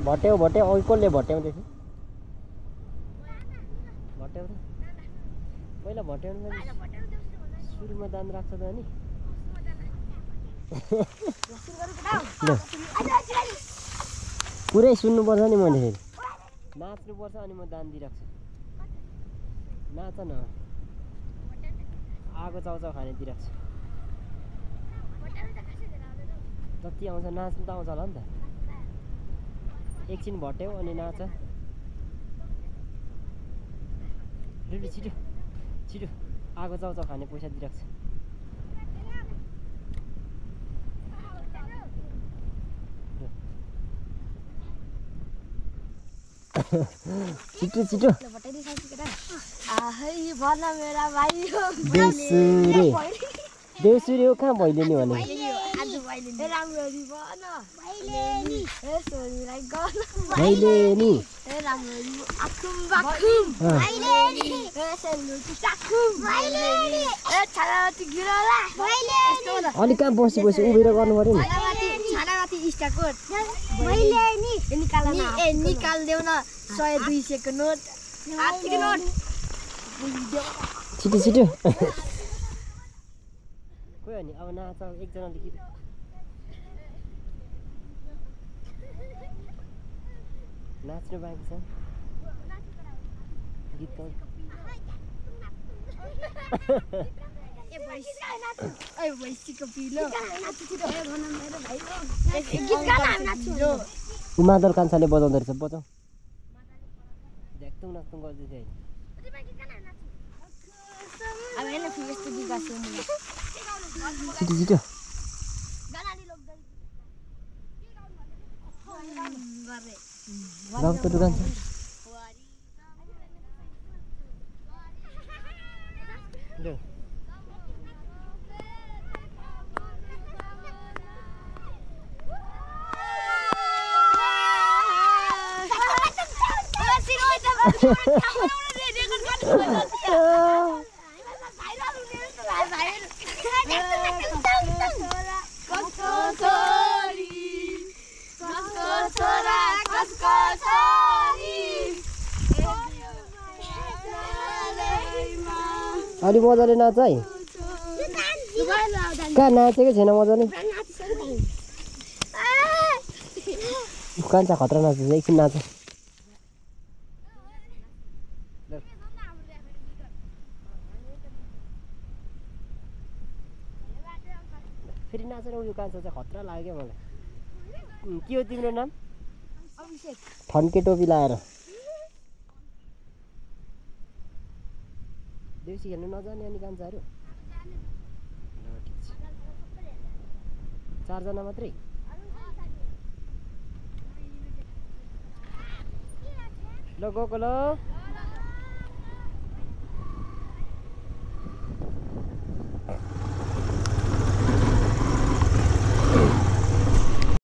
भट्याउ भट्याउ अघि कसले भट्याउँदैछ भट्याउँदै पहिला भट्याउनु सुरुमा दान राख्छ त अनि पुरै सुन्नुपर्छ नि मैले फेरि नाच्नुपर्छ अनि म दान दिइराख्छु नाच न आगो चाउचाउ खाने दिइराख्छु जति आउँछ नाच्नु त आउँछ होला नि त एकछिन भट्याउ अनि नाच रेडी छिटो छिटो आगो चाउचाउ खाने पैसा दिइराख्छु छिटो छिटो देउसुरे हो कहाँ भैलेनी भने भैलेनी अलिक कहाँ बसी बसी उभिएर गर्नु पर्यो नि निकाल्देऊ न 100-200 को नोट छिटो छिटो खोइ अनि अब नाच एकजनाले गीत नाच्नु बाँकी छ गीत उमादर कान्छाले बजाउँदो रहेछ बजाऊ झ्याक्तुङ नाच्तुङ गर्दैछ छिटो छिटो रक्त दुकान छ अलि मजाले नाच है कहाँ नाचेकै छैन मजाले कान्छा खतरा नाच्छ एकछिन नाच फेरि नाचेर उयो कान्छा चाहिँ खतरा लाग्यो क्या मलाई के हो तिम्रो नाम ठन्के टोपी लाएर देउसी खेल्नु नजाने अनि कान्छाहरू 4 जना मात्रै ल गएको ल